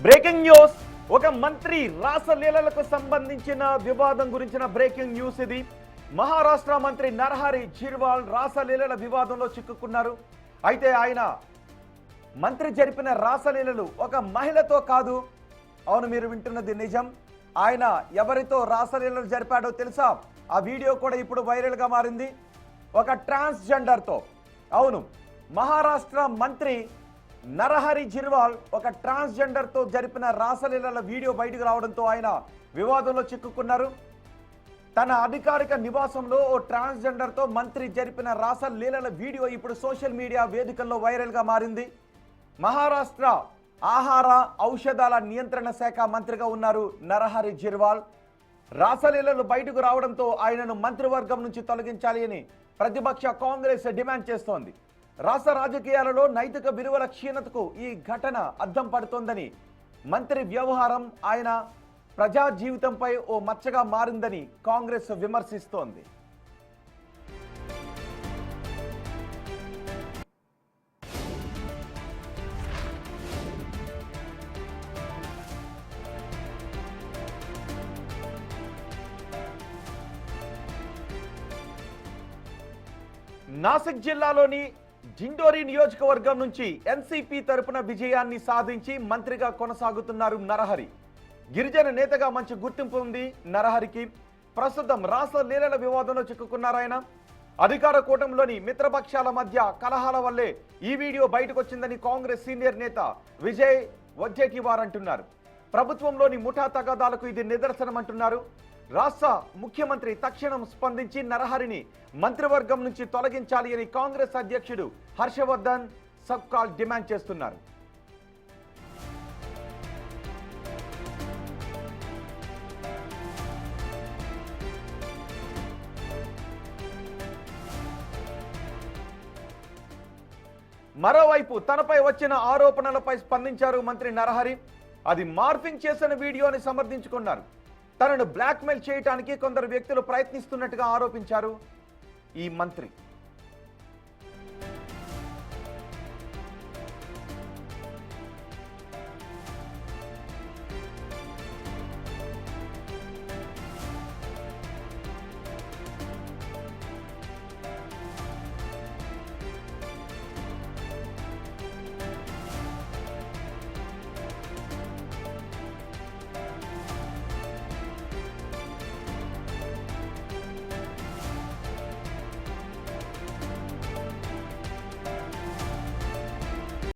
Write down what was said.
Breaking news. ఒక మంత్రి రాసలీలలకు సంబంధించిన వివాదం గురించిన బ్రేకింగ్ న్యూస్ ఇది. మహారాష్ట్ర మంత్రి నరహరి ఝిర్వాల్ రాసలీలల వివాదంలో చిక్కుకున్నారు. అయితే ఆయన మంత్రి జరిపిన రాసలీలలు ఒక మహిళతో కాదు. అవును, మీరు వింటున్నది నిజం. ఆయన ఎవరితో రాసలీలలు జరిపాడో తెలుసా? ఆ వీడియో కూడా ఇప్పుడు వైరల్గా మారింది. ఒక ట్రాన్స్జెండర్తో. అవును, మహారాష్ట్ర మంత్రి నరహరి ఝిర్వాల్ ఒక ట్రాన్స్జెండర్తో జరిపిన రాసలీలల వీడియో బయటకు రావడంతో ఆయన వివాదంలో చిక్కుకున్నారు. తన అధికారిక నివాసంలో ఓ ట్రాన్స్జెండర్తో మంత్రి జరిపిన రాసలీలల వీడియో ఇప్పుడు సోషల్ మీడియా వేదికల్లో వైరల్గా మారింది. మహారాష్ట్ర ఆహార ఔషధాల నియంత్రణ శాఖ మంత్రిగా ఉన్నారు నరహరి ఝిర్వాల్. రాసలీలలు బయటకు రావడంతో ఆయనను మంత్రివర్గం నుంచి తొలగించాలి అని ప్రతిపక్ష కాంగ్రెస్ డిమాండ్ చేస్తోంది. రాష్ట్ర రాజకీయాలలో నైతిక విలువల క్షీణతకు ఈ ఘటన అద్దం పడుతోందని, మంత్రి వ్యవహారం ఆయన ప్రజా జీవితంపై ఓ మచ్చగా మారిందని కాంగ్రెస్ విమర్శిస్తోంది. నాసిక్ జిల్లాలోని జిండోరి నియోజకవర్గం నుంచి ఎన్సీపీ తరపున విజయాన్ని సాధించి మంత్రిగా కొనసాగుతున్నారు నరహరి. గిరిజన నేతగా మంచి గుర్తింపు ఉంది నరహరికి. ప్రస్తుతం రాసలీలల వివాదంలో చిక్కుకున్నారాయన. అధికార కూటమిలోని మిత్రపక్షాల మధ్య కలహాల వల్లే ఈ వీడియో బయటకొచ్చిందని కాంగ్రెస్ సీనియర్ నేత విజయ్ వజ్జేటివార్ అంటున్నారు. ప్రభుత్వంలోని ముఠా తగాదాలకు ఇది నిదర్శనం అంటున్నారు. రాష్ట్ర ముఖ్యమంత్రి తక్షణం స్పందించి నరహరిని మంత్రివర్గం నుంచి తొలగించాలి అని కాంగ్రెస్ అధ్యక్షుడు హర్షవర్ధన్ సబ్కాల్ డిమాండ్ చేస్తున్నారు. మరోవైపు తనపై వచ్చిన ఆరోపణలపై స్పందించారు మంత్రి నరహరి. అది మార్ఫింగ్ చేసిన వీడియోని సమర్థించుకున్నారు. తనను బ్లాక్మెయిల్ చేయడానికి కొందరు వ్యక్తులు ప్రయత్నిస్తున్నట్టుగా ఆరోపించారు ఈ మంత్రి.